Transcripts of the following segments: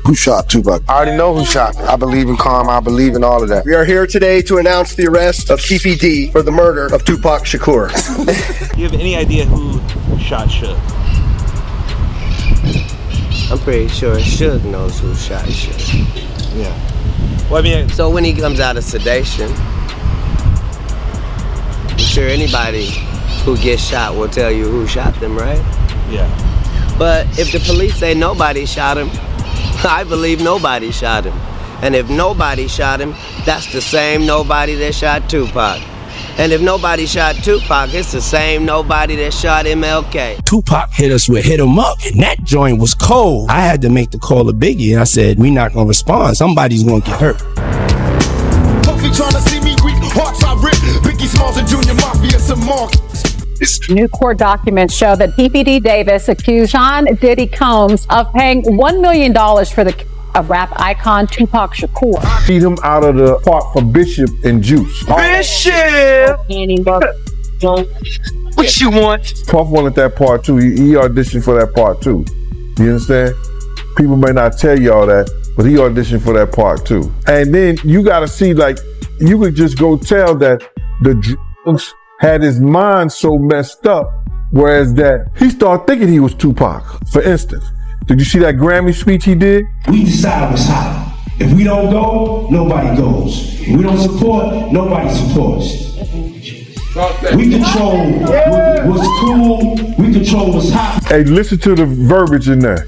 Who shot Tupac? I already know who shot me. I believe in karma. I believe in all of that. We are here today to announce the arrest of Keefe D for the murder of Tupac Shakur. Do you have any idea who shot Suge? I'm pretty sure Suge knows who shot Suge. Yeah. Well, I mean, so when he comes out of sedation, I'm sure anybody who gets shot will tell you who shot them, right? Yeah. But if the police say nobody shot him, I believe nobody shot him. And if nobody shot him, that's the same nobody that shot Tupac. And if nobody shot Tupac, it's the same nobody that shot MLK. Tupac hit us with Hit 'Em Up, and that joint was cold. I had to make the call to Biggie, and I said, we not gonna respond. Somebody's gonna get hurt. Trying to see me weak, hearts I rip. Biggie Smalls and Junior Mafia, some more. New court documents show that Keefe D. Davis accused Sean Diddy Combs of paying $1 million for the rap icon Tupac Shakur. Feed him out of the part for Bishop and Juice. Bishop! What you want? Puff wanted that part too. He auditioned for that part too. You understand? People may not tell y'all that, but he auditioned for that part too. And then you gotta see, like, you could just go tell that the drugs had his mind so messed up, whereas that he started thinking he was Tupac. For instance, did you see that Grammy speech he did? We decide what's hot. If we don't go, nobody goes. If we don't support, nobody supports. We control what's cool. We control what's hot. Hey, listen to the verbiage in there.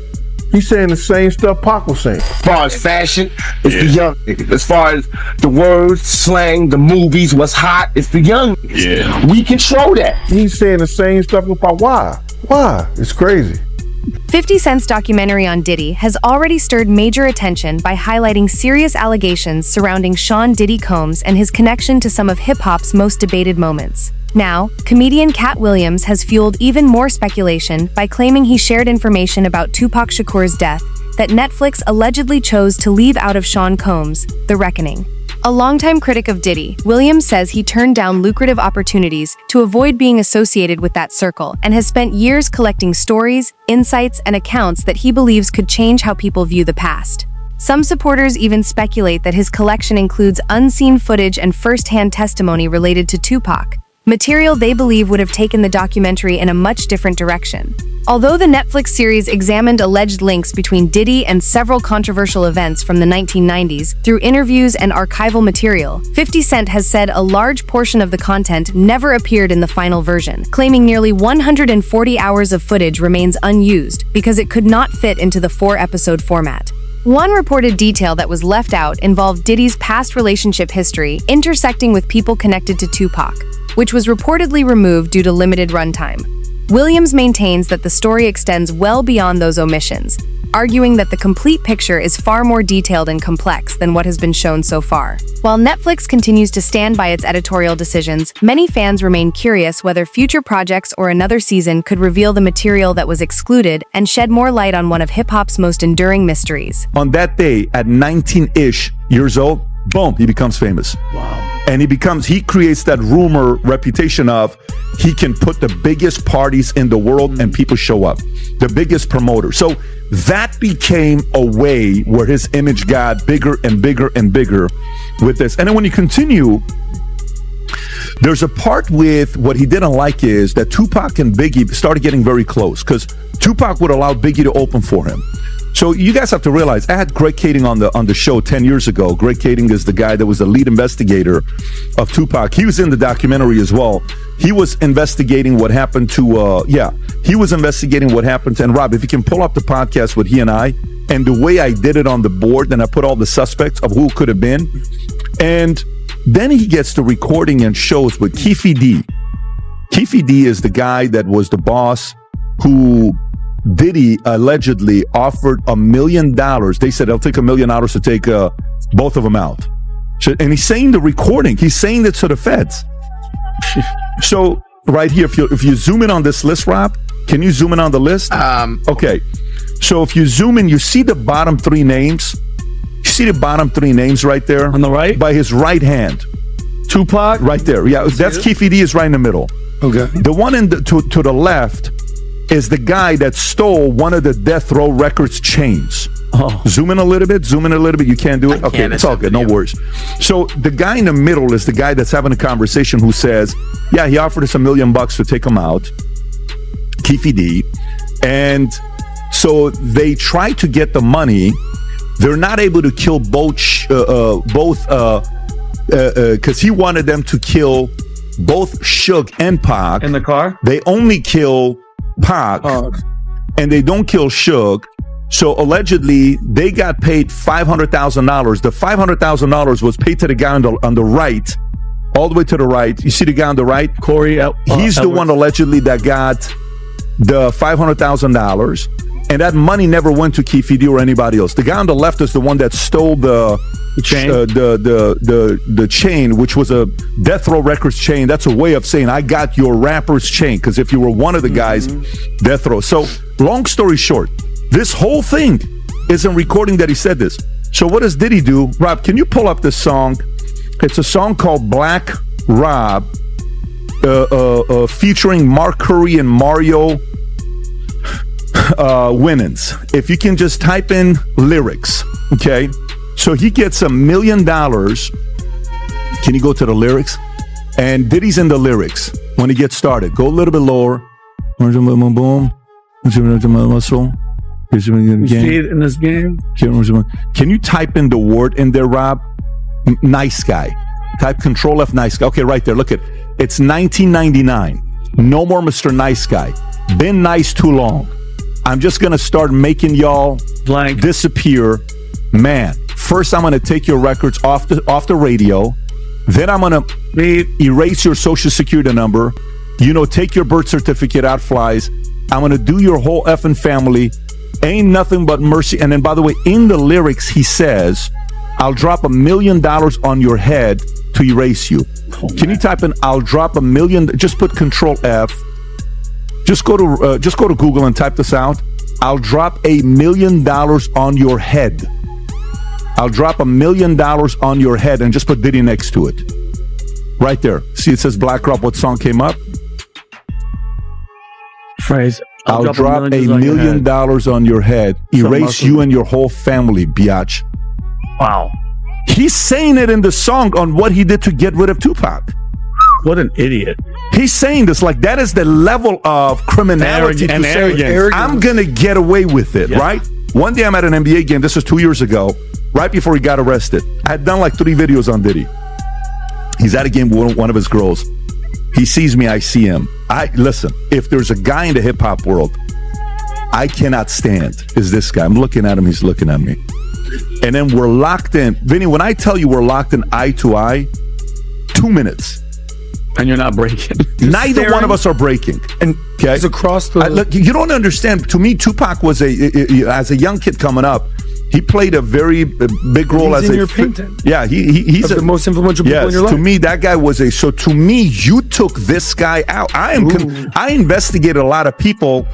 He's saying the same stuff Pac was saying. As far as fashion, it's the young niggas. As far as the words, slang, the movies, what's hot, it's the young niggas. Yeah. We control that. He's saying the same stuff about why? Why? It's crazy. 50 Cent's documentary on Diddy has already stirred major attention by highlighting serious allegations surrounding Sean Diddy Combs and his connection to some of hip-hop's most debated moments. Now, comedian Katt Williams has fueled even more speculation by claiming he shared information about Tupac Shakur's death that Netflix allegedly chose to leave out of Sean Combs' The Reckoning. A longtime critic of Diddy, Williams says he turned down lucrative opportunities to avoid being associated with that circle and has spent years collecting stories, insights, and accounts that he believes could change how people view the past. Some supporters even speculate that his collection includes unseen footage and first-hand testimony related to Tupac, material they believe would have taken the documentary in a much different direction. Although the Netflix series examined alleged links between Diddy and several controversial events from the 1990s through interviews and archival material, 50 Cent has said a large portion of the content never appeared in the final version, claiming nearly 140 hours of footage remains unused because it could not fit into the 4-episode format. One reported detail that was left out involved Diddy's past relationship history intersecting with people connected to Tupac, which was reportedly removed due to limited runtime. Williams maintains that the story extends well beyond those omissions, arguing that the complete picture is far more detailed and complex than what has been shown so far. While Netflix continues to stand by its editorial decisions, many fans remain curious whether future projects or another season could reveal the material that was excluded and shed more light on one of hip-hop's most enduring mysteries. On that day, at 19-ish years old, boom, he becomes famous. Wow. And he creates that rumor reputation of he can put the biggest parties in the world and people show up, the biggest promoter. So that became a way where his image got bigger and bigger and bigger with this. And then when you continue, there's a part with what he didn't like is that Tupac and Biggie started getting very close because Tupac would allow Biggie to open for him. So you guys have to realize, I had Greg Kading on the show 10 years ago. Greg Kading is the guy that was the lead investigator of Tupac. He was in the documentary as well. He was investigating what happened to, he was investigating what happened to, and Rob, if you can pull up the podcast with he and I, and the way I did it on the board, and I put all the suspects of who could have been. And then he gets to recording and shows with Keefe D. Keefe D is the guy that was the boss who Diddy allegedly offered $1 million. They said, I'll take $1 million to take both of them out. So, and he's saying the recording, he's saying it to the feds. So right here, if you zoom in on this list, Rob, can you zoom in on the list? Okay. So if you zoom in, you see the bottom 3 names. You see the bottom 3 names right there? On the right? By his right hand. Tupac? Right there. Yeah, that's Keefe D is right in the middle. Okay. The one to the left is the guy that stole one of the Death Row Records chains. Zoom in a little bit. You can't do it? Okay, it's all good. No worries. So the guy in the middle is the guy that's having a conversation who says, yeah, he offered us $1 million to take him out, Keefe D. And so they try to get the money. They're not able to kill both because he wanted them to kill both Suge and Pac. In the car? They only kill Pac, and they don't kill Suge. So allegedly, they got paid $500,000. The $500,000 was paid to the guy on the right, all the way to the right. You see the guy on the right? Corey. He's the one allegedly that got the $500,000. And that money never went to Keefe D or anybody else. The guy on the left is the one that stole the chain, the chain, which was a Death Row Records chain. That's a way of saying I got your rapper's chain. Because if you were one of the guys, Death Row. So long story short, this whole thing is a recording that he said this. So what does Diddy do? Rob, can you pull up this song? It's a song called Black Rob, featuring Mark Curry and Mario Winans. If you can just type in lyrics, okay? So he gets $1 million. Can you go to the lyrics? And Diddy's in the lyrics when he gets started. Go a little bit lower. Boom. Muscle. You see it in this game? Can you type in the word in there, Rob? Nice guy. Type Control F, nice guy. Okay, right there. Look at it's 1999. No more Mr. Nice Guy. Been nice too long. I'm just going to start making y'all disappear. Man, first I'm going to take your records off the radio. Then I'm going to erase your social security number. Take your birth certificate out flies. I'm going to do your whole effing family. Ain't nothing but mercy. And then, by the way, in the lyrics, he says, I'll drop $1 million on your head to erase you. Can you type in, I'll drop $1 million? Just put Control F. Just go to Google and type this out. I'll drop $1 million on your head. I'll drop $1 million on your head, and just put Diddy next to it. Right there. See, it says Black Rob. What song came up? Phrase. I'll drop $1 million on your head. Erase you and your whole family, biatch. Wow. He's saying it in the song on what he did to get rid of Tupac. What an idiot. He's saying this like that is the level of criminality and arrogance. I'm going to get away with it, right? One day I'm at an NBA game. This was 2 years ago, right before he got arrested. I had done like 3 videos on Diddy. He's at a game with one of his girls. He sees me, I see him. Listen, if there's a guy in the hip-hop world I cannot stand, is this guy. I'm looking at him, he's looking at me. And then we're locked in. Vinny, when I tell you we're locked in eye to eye, 2 minutes. And you're not breaking. Neither one of us are breaking. And it's across the... Look, you don't understand. To me, Tupac was as a young kid coming up, he played a very big role as in your painting. Yeah, he's the most influential people in your life. To me, that guy was so to me, you took this guy out. I investigated a lot of people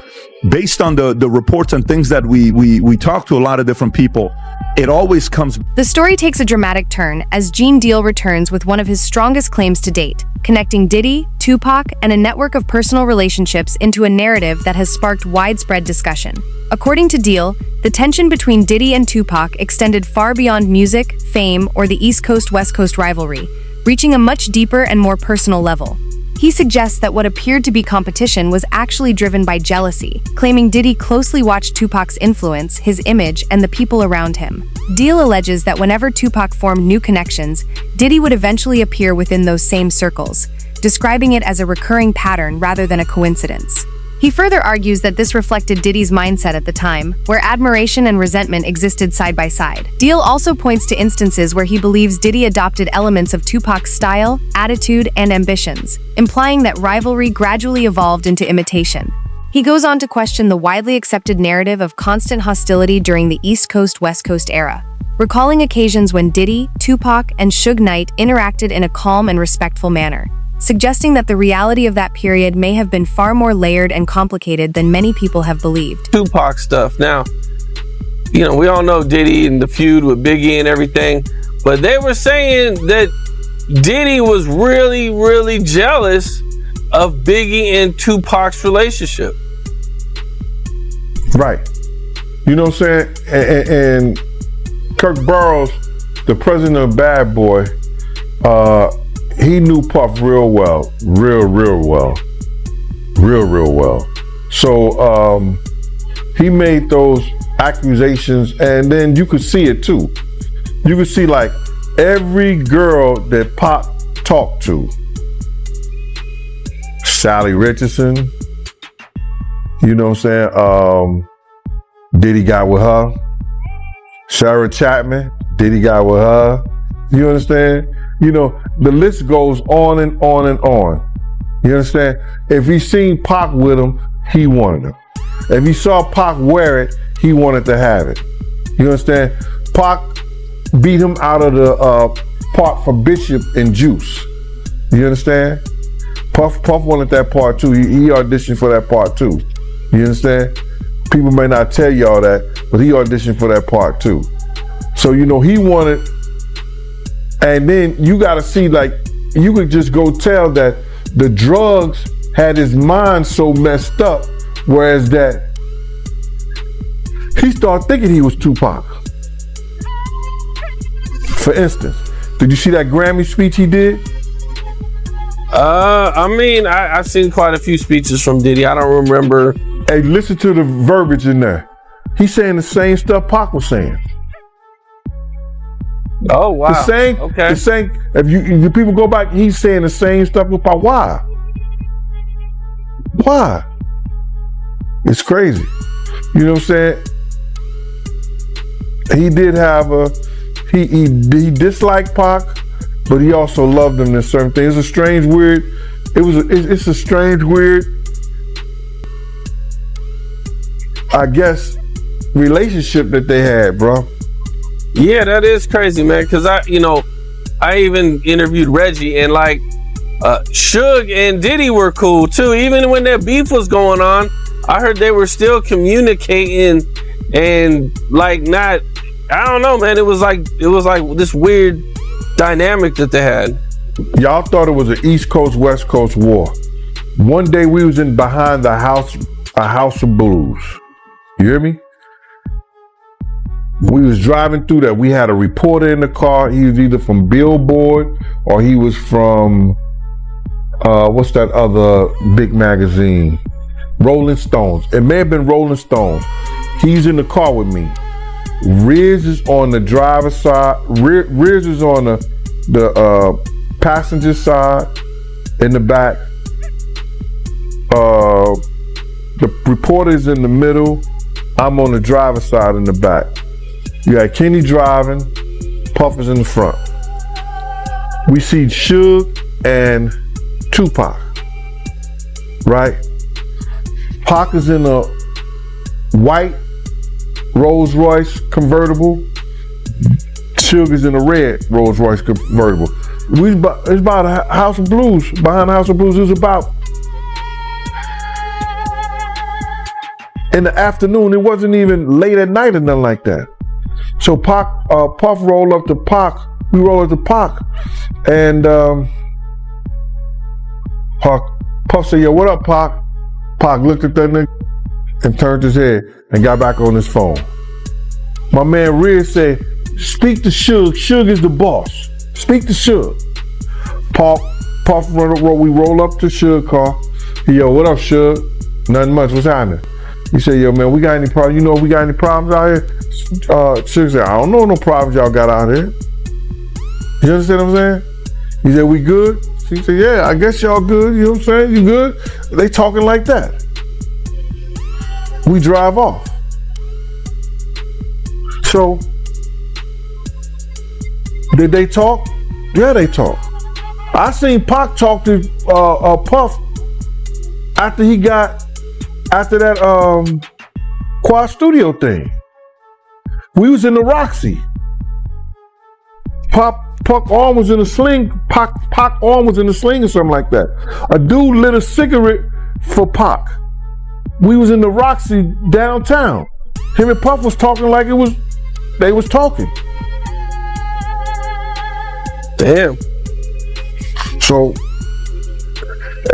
based on the reports and things that we talked to a lot of different people. It always comes. The story takes a dramatic turn as Gene Deal returns with one of his strongest claims to date, connecting Diddy, Tupac, and a network of personal relationships into a narrative that has sparked widespread discussion. According to Deal, the tension between Diddy and Tupac extended far beyond music, fame, or the East Coast-West Coast rivalry, reaching a much deeper and more personal level. He suggests that what appeared to be competition was actually driven by jealousy, claiming Diddy closely watched Tupac's influence, his image, and the people around him. Deal alleges that whenever Tupac formed new connections, Diddy would eventually appear within those same circles, describing it as a recurring pattern rather than a coincidence. He further argues that this reflected Diddy's mindset at the time, where admiration and resentment existed side by side. Deal also points to instances where he believes Diddy adopted elements of Tupac's style, attitude, and ambitions, implying that rivalry gradually evolved into imitation. He goes on to question the widely accepted narrative of constant hostility during the East Coast-West Coast era, recalling occasions when Diddy, Tupac, and Suge Knight interacted in a calm and respectful manner, suggesting that the reality of that period may have been far more layered and complicated than many people have believed. Tupac stuff. Now, we all know Diddy and the feud with Biggie and everything, but they were saying that Diddy was really, really jealous of Biggie and Tupac's relationship. Right. You know what I'm saying? And Kirk Burrows, the president of Bad Boy, he knew Puff real well. Real well. So he made those accusations, and then you could see it too. You could see like every girl that Pac talked to. Sally Richardson, you know what I'm saying? Diddy got with her. Sarah Chapman, Diddy got with her. You understand? You know, the list goes on and on and on. You understand? If he seen Pac with him, he wanted him. If he saw Pac wear it, he wanted to have it. You understand? Pac beat him out of the part for Bishop and Juice. You understand? Puff wanted that part too. He auditioned for that part too. You understand? People may not tell y'all that, but he auditioned for that part too. So, you know, he wanted, and then you gotta see, like, you could just go tell that the drugs had his mind so messed up, whereas that he started thinking he was Tupac. For instance, did you see that Grammy speech he did? I mean, I've seen quite a few speeches from Diddy. I don't remember. Hey, listen to the verbiage in there. He's saying the same stuff Pac was saying. Oh, wow. The same, okay. The same. If you people go back, he's saying the same stuff with Pac. Why? Why? It's crazy. You know what I'm saying? He did have he disliked Pac, but he also loved him in certain things. It's a strange, weird. It's a strange, weird, I guess, relationship that they had, bro. Yeah, that is crazy, man. Because I even interviewed Reggie, and like Suge and Diddy were cool too. Even when their beef was going on, I heard they were still communicating and like not. I don't know, man. It was like this weird dynamic that they had. Y'all thought it was an East Coast, West Coast war. One day we was in behind a house of blues. You hear me? We was driving through that. We had a reporter in the car. He was either from Billboard or he was from, what's that other big magazine? Rolling Stones. It may have been Rolling Stones. He's in the car with me. Riz is on the driver's side. Riz is on the passenger side in the back. The reporter is in the middle. I'm on the driver's side in the back. You got Kenny driving. Puff is in the front. We see Suge and Tupac. Right? Pac is in a white Rolls Royce convertible. Suge is in a red Rolls Royce convertible. It's about a House of Blues. Behind the House of Blues, it was about in the afternoon. It wasn't even late at night or nothing like that. So Puff rolled up to Pac. We rolled up to Pac, and Puff said, "Yo, what up, Pac?" Pac looked at that nigga and turned his head and got back on his phone. My man Riz said, "Speak to Suge. Suge is the boss. Speak to Suge." Puff, we roll up to Suge car. Yo, what up, Suge? Nothing much. What's happening? He said, "Yo, man, we got any problems? You know, we got any problems out here?" Suge said, "I don't know no problems y'all got out here." You understand what I'm saying? He said, "We good?" He said, "Yeah, I guess y'all good." You know what I'm saying? You good? They talking like that. We drive off. So, did they talk? Yeah, they talk. I seen Pac talk to Puff after that Quad Studio thing. We was in the Roxy. Pac arm was in a sling. Pac arm was in a sling or something like that. A dude lit a cigarette for Pac. We was in the Roxy downtown. Him and Puff was talking like they was talking. Damn. So,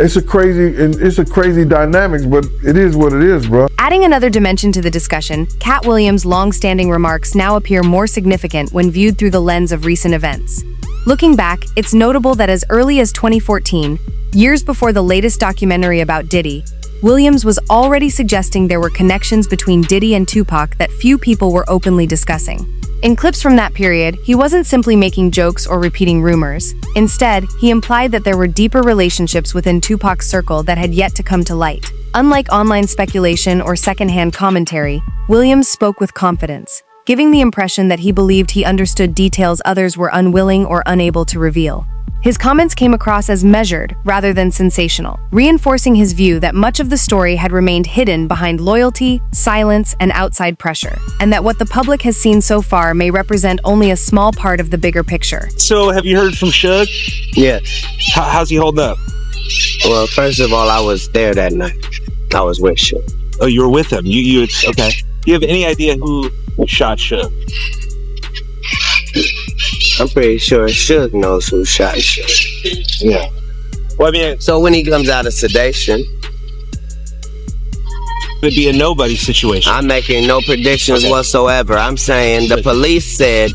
It's a crazy dynamics, but it is what it is, bro. Adding another dimension to the discussion, Katt Williams' long-standing remarks now appear more significant when viewed through the lens of recent events. Looking back, it's notable that as early as 2014, years before the latest documentary about Diddy, Williams was already suggesting there were connections between Diddy and Tupac that few people were openly discussing. In clips from that period, he wasn't simply making jokes or repeating rumors. Instead, he implied that there were deeper relationships within Tupac's circle that had yet to come to light. Unlike online speculation or secondhand commentary, Williams spoke with confidence, giving the impression that he believed he understood details others were unwilling or unable to reveal. His comments came across as measured rather than sensational, reinforcing his view that much of the story had remained hidden behind loyalty, silence, and outside pressure, and that what the public has seen so far may represent only a small part of the bigger picture. So, have you heard from Suge? Yeah. How's he holding up? Well, first of all, I was there that night. I was with Suge. Oh, you were with him. Okay. Do you have any idea who shot Suge? I'm pretty sure Suge knows who shot Suge. Yeah. Well, I mean, so when he comes out of sedation, it'd be a nobody situation. I'm making no predictions whatsoever. I'm saying the police said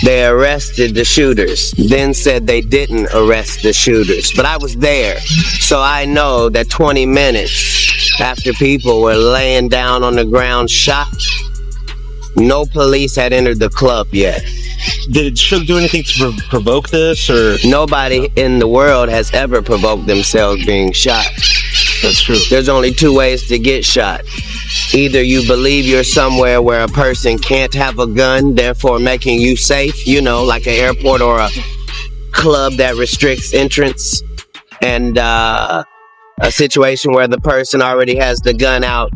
they arrested the shooters, then said they didn't arrest the shooters. But I was there, so I know that 20 minutes after people were laying down on the ground shot, no police had entered the club yet. Did Suge do anything to provoke this, or? Nobody in the world has ever provoked themselves being shot. That's true. There's only two ways to get shot. Either you believe you're somewhere where a person can't have a gun, therefore making you safe, like an airport or a club that restricts entrance, and a situation where the person already has the gun out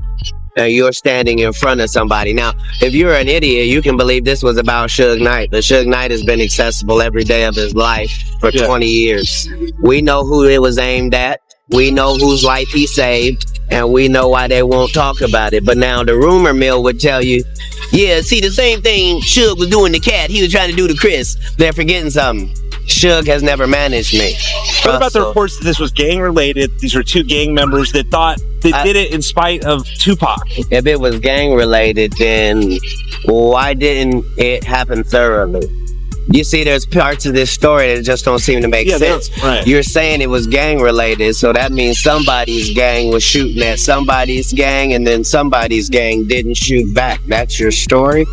and you're standing in front of somebody. Now, if you're an idiot, you can believe this was about Suge Knight, but Suge Knight has been accessible every day of his life for 20 years. We know who it was aimed at. We know whose life he saved, and we know why they won't talk about it. But now the rumor mill would tell you, yeah, see, the same thing Suge was doing to Katt, he was trying to do to Chris. They're forgetting something. Suge has never managed me. What about the reports that this was gang related? These were two gang members that thought they did it in spite of Tupac. If it was gang related, then why didn't it happen thoroughly? You see, there's parts of this story that just don't seem to make sense. Right. You're saying it was gang related, so that means somebody's gang was shooting at somebody's gang, and then somebody's gang didn't shoot back. That's your story?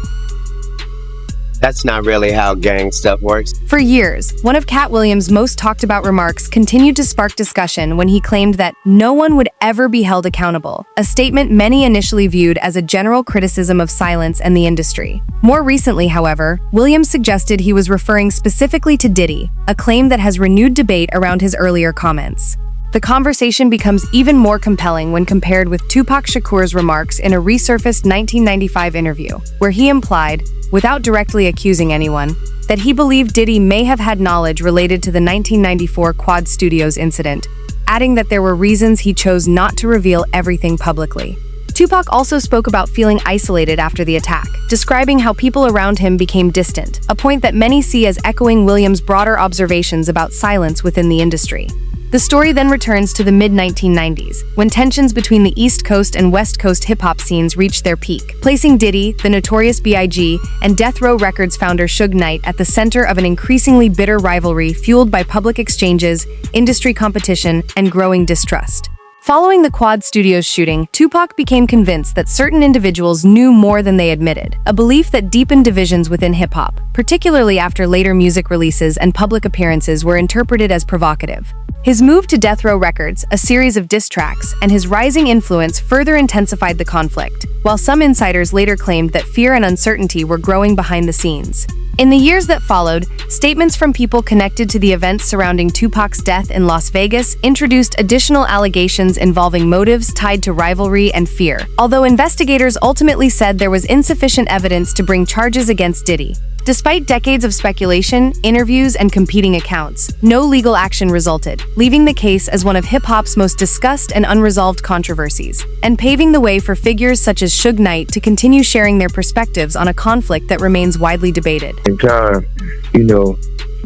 That's not really how gang stuff works. For years, one of Katt Williams' most talked about remarks continued to spark discussion when he claimed that no one would ever be held accountable, a statement many initially viewed as a general criticism of silence and the industry. More recently, however, Williams suggested he was referring specifically to Diddy, a claim that has renewed debate around his earlier comments. The conversation becomes even more compelling when compared with Tupac Shakur's remarks in a resurfaced 1995 interview, where he implied, without directly accusing anyone, that he believed Diddy may have had knowledge related to the 1994 Quad Studios incident, adding that there were reasons he chose not to reveal everything publicly. Tupac also spoke about feeling isolated after the attack, describing how people around him became distant, a point that many see as echoing Williams' broader observations about silence within the industry. The story then returns to the mid-1990s, when tensions between the East Coast and West Coast hip-hop scenes reached their peak, placing Diddy, the Notorious B.I.G., and Death Row Records founder Suge Knight at the center of an increasingly bitter rivalry fueled by public exchanges, industry competition, and growing distrust. Following the Quad Studios shooting, Tupac became convinced that certain individuals knew more than they admitted, a belief that deepened divisions within hip-hop, particularly after later music releases and public appearances were interpreted as provocative. His move to Death Row Records, a series of diss tracks, and his rising influence further intensified the conflict, while some insiders later claimed that fear and uncertainty were growing behind the scenes. In the years that followed, statements from people connected to the events surrounding Tupac's death in Las Vegas introduced additional allegations involving motives tied to rivalry and fear, although investigators ultimately said there was insufficient evidence to bring charges against Diddy. Despite decades of speculation, interviews, and competing accounts, no legal action resulted, leaving the case as one of hip-hop's most discussed and unresolved controversies, and paving the way for figures such as Suge Knight to continue sharing their perspectives on a conflict that remains widely debated. In time,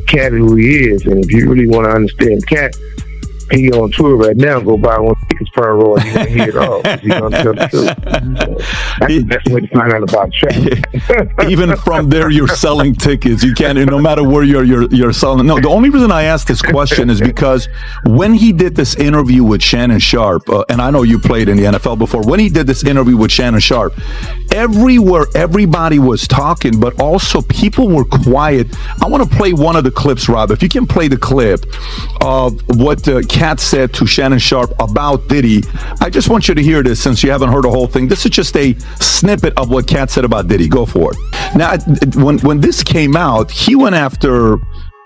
Katt is who he is, and if you really want to understand Katt, He on tour right now. Go buy one tickets per roll. You gonna hear it all. He gonna tell the truth. That's the best way to find out about trap. Even from there, you're selling tickets. You can't, no matter where you're selling. No, the only reason I asked this question is because when he did this interview with Shannon Sharpe, and I know you played in the NFL before. When he did this interview with Shannon Sharpe, everywhere everybody was talking, but also people were quiet. I want to play one of the clips, Rob. If you can play the clip of what Katt said to Shannon Sharpe about Diddy. I just want you to hear this since you haven't heard the whole thing. This is just a snippet of what Katt said about Diddy. Go for it. Now, when this came out, he went after,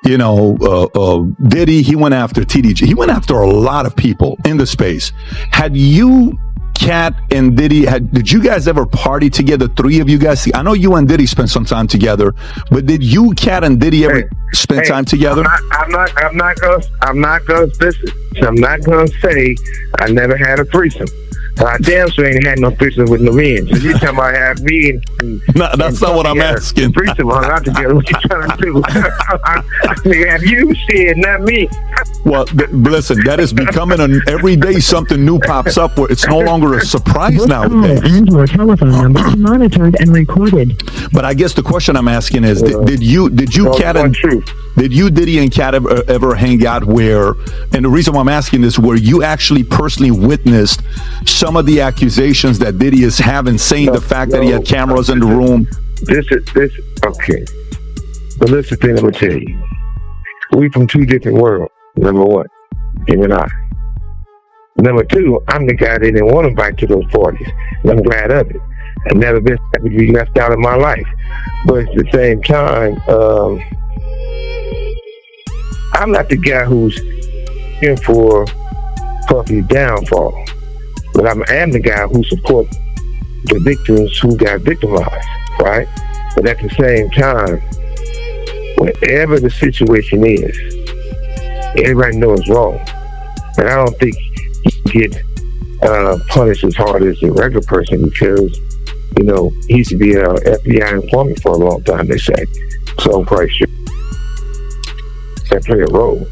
Diddy. He went after TDG. He went after a lot of people in the space. Had you, Katt and Diddy, did you guys ever party together? Three of you guys? I know you and Diddy spent some time together, but did you, Katt, and Diddy ever spend time together? I'm not gonna say I never had a threesome. I damn sure ain't had no threesome with no men. So you talking about have me and no, that's not what I'm asking. Threesome hung out together. What you trying to do? I mean, have you said, not me? Well, listen, that is becoming every day something new pops up where it's no longer a surprise nowadays. And your telephone number monitored and recorded. But I guess the question I'm asking is, did you, Katt, and did you, Diddy, and Katt ever hang out where? And the reason why I'm asking this, where you actually personally witnessed some of the accusations that Diddy is having, saying the fact that he had cameras in the room. This okay. But listen, thing I'm gonna tell you, we from two different worlds. Number one, him and I. Number two, I'm the guy that didn't want to invite to those parties, and I'm glad of it. I've never been happy to be left out of my life, but at the same time, I'm not the guy who's in for Puffy's downfall. But I am the guy who supports the victims who got victimized, right? But at the same time, whatever the situation is, everybody knows it's wrong. And I don't think he can get punished as hard as a regular person because, he used to be an FBI informant for a long time, they say. So I'm quite sure that play a role.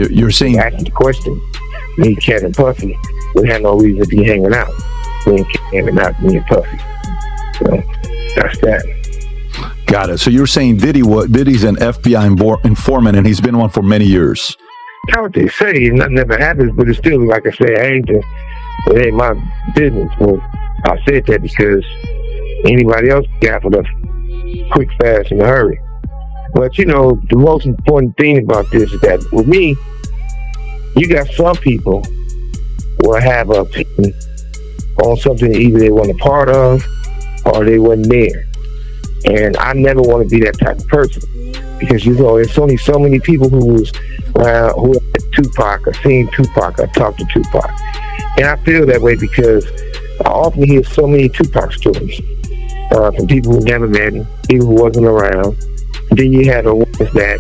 You're saying... Asking the question, me, Katt, and Puffy, we had no reason to be hanging out. Me and Puffy. So that's that. Got it. So you're saying Diddy's an FBI informant, and he's been one for many years. That's what they say. Nothing ever happens, but it's still, like I say, it ain't my business. Well, I said that because anybody else got for the quick, fast, in a hurry. But the most important thing about this is that with me, you got some people will have an opinion on something that either they weren't a part of or they wasn't there. And I never want to be that type of person because it's only so many people who was around, who had Tupac or seen Tupac or talked to Tupac. And I feel that way because I often hear so many Tupac stories from people who never met him, people who wasn't around. Then you had the ones that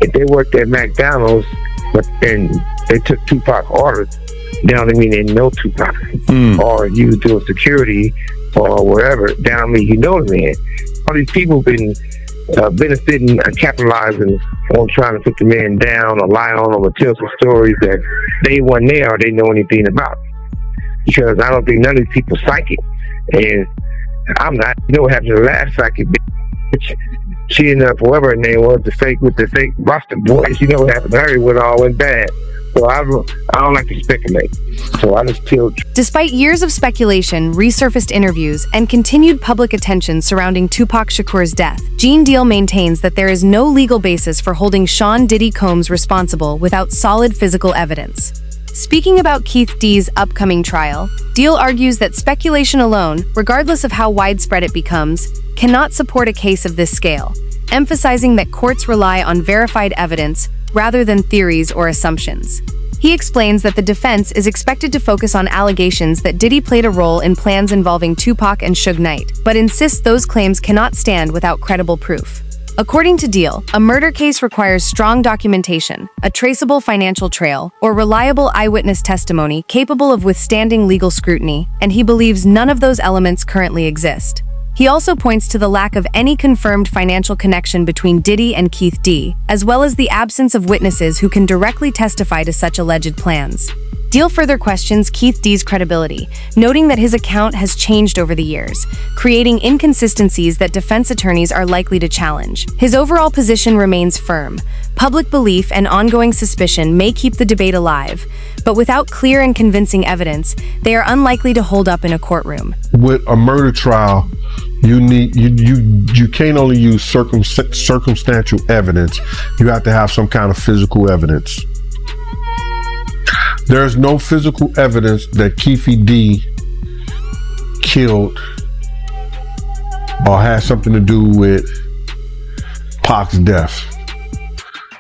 if they worked at McDonald's and they took Tupac orders, that don't mean they know Tupac. Or you doing security or wherever, that don't mean you know the man. All these people been benefiting and capitalizing on trying to put the man down or lie on him or tell some stories that they wasn't there or they know anything about. Because I don't think none of these people psychic. And I'm not. You know what happened to the last psychic bitch? She ended up, whoever her name was, the fake roster boys. You know what happened to her when it all went bad. So I don't like to speculate. So I just tell. Despite years of speculation, resurfaced interviews, and continued public attention surrounding Tupac Shakur's death, Gene Deal maintains that there is no legal basis for holding Sean Diddy Combs responsible without solid physical evidence. Speaking about Keith D's upcoming trial, Deal argues that speculation alone, regardless of how widespread it becomes, cannot support a case of this scale, emphasizing that courts rely on verified evidence rather than theories or assumptions. He explains that the defense is expected to focus on allegations that Diddy played a role in plans involving Tupac and Suge Knight, but insists those claims cannot stand without credible proof. According to Deal, a murder case requires strong documentation, a traceable financial trail, or reliable eyewitness testimony capable of withstanding legal scrutiny, and he believes none of those elements currently exist. He also points to the lack of any confirmed financial connection between Diddy and Keith D, as well as the absence of witnesses who can directly testify to such alleged plans. Deal further questions Keith D's credibility, noting that his account has changed over the years, creating inconsistencies that defense attorneys are likely to challenge. His overall position remains firm. Public belief and ongoing suspicion may keep the debate alive, but without clear and convincing evidence, they are unlikely to hold up in a courtroom. With a murder trial, you can't only use circumstantial evidence. You have to have some kind of physical evidence. There's no physical evidence that Keith D killed or had something to do with Pac's death.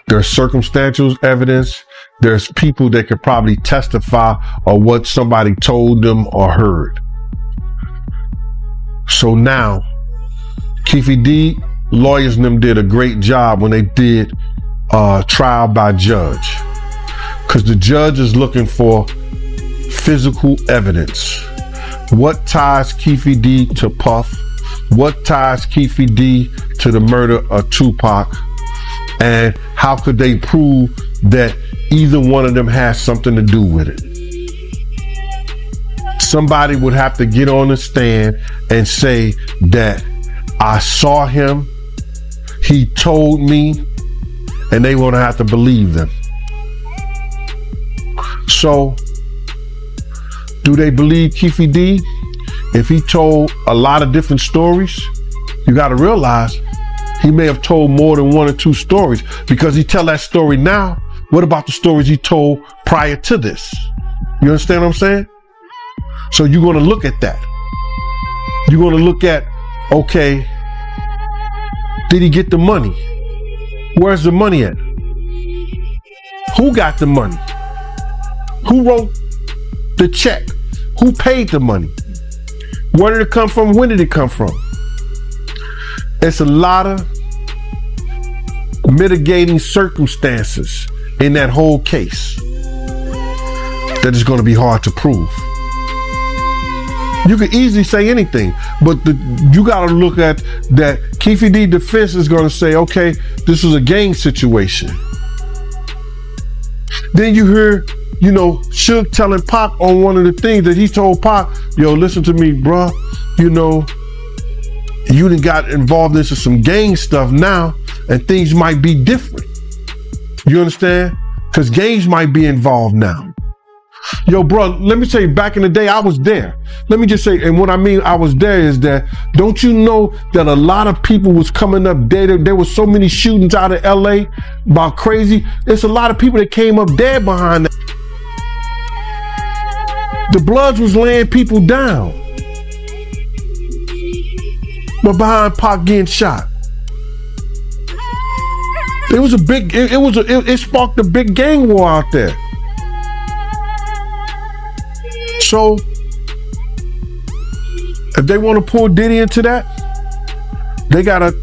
There's circumstantial evidence. There's people that could probably testify or what somebody told them or heard. So now, Keith D, lawyers and them did a great job when they did trial by judge. Because the judge is looking for physical evidence. What ties Keith D to Puff? What ties Keith D to the murder of Tupac? And how could they prove that either one of them has something to do with it? Somebody would have to get on the stand and say that I saw him, he told me, and they want to have to believe them. So, do they believe Keith D? If he told a lot of different stories, you got to realize he may have told more than one or two stories, because he tell that story now. What about the stories he told prior to this? You understand what I'm saying? So you're going to look at that. You're going to look at, okay, did he get the money? Where's the money at? Who got the money? Who wrote the check? Who paid the money? Where did it come from? When did it come from? It's a lot of mitigating circumstances in that whole case that is going to be hard to prove. You could easily say anything, but you got to look at that. Keith D defense is going to say, okay, this was a gang situation. Then you hear, Suge telling Pac on one of the things that he told Pac, yo, listen to me, bruh, you done got involved into some gang stuff now, and things might be different. You understand? Because gangs might be involved now. Yo, bro, let me tell you, back in the day, I was there. Let me just say, and what I mean I was there is that, don't you know that a lot of people was coming up dead? There was so many shootings out of LA about crazy. There's a lot of people that came up dead behind that. The Bloods was laying people down, but behind Pac getting shot. It was a big, it sparked a big gang war out there. So, if they want to pull Diddy into that, they got to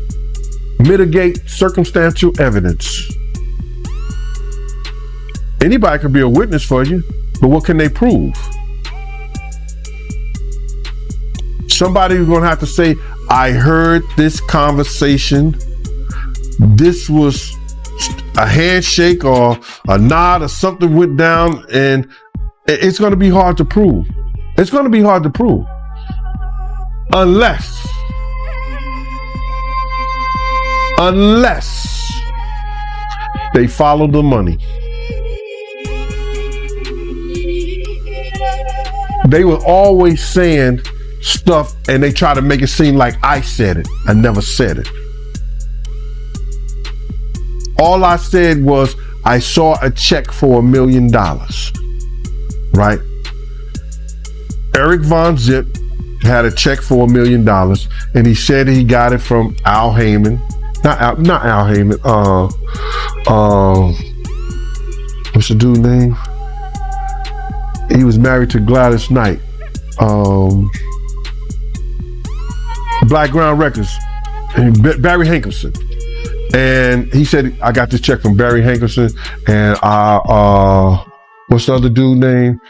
mitigate circumstantial evidence. Anybody could be a witness for you, but what can they prove? Somebody's going to have to say, I heard this conversation. This was a handshake or a nod or something went down, and it's going to be hard to prove. It's going to be hard to prove. Unless they follow the money. They were always saying stuff and they try to make it seem like I said it. I never said it. All I said was I saw a check for $1 million. Right? Eric Von Zip had a check for $1 million, and he said he got it from Al Heyman. Not Al Heyman. What's the dude's name? He was married to Gladys Knight. Black Ground Records. Barry Hankerson. And he said, I got this check from Barry Hankerson, and what's the other dude's name?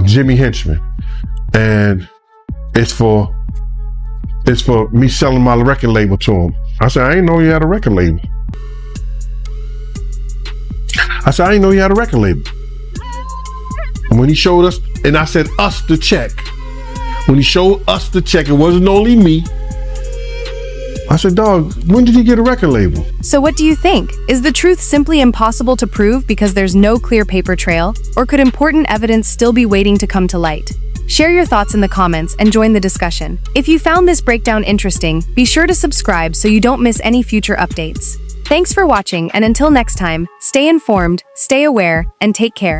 Jimmy Henchman. And it's for is for me selling my record label to him. I said, I didn't know you had a record label. I said, I didn't know you had a record label. And when he showed us, and I said, us the check. When he showed us the check, it wasn't only me. I said, dog, when did he get a record label? So what do you think? Is the truth simply impossible to prove because there's no clear paper trail? Or could important evidence still be waiting to come to light? Share your thoughts in the comments and join the discussion. If you found this breakdown interesting, be sure to subscribe so you don't miss any future updates. Thanks for watching, and until next time, stay informed, stay aware, and take care.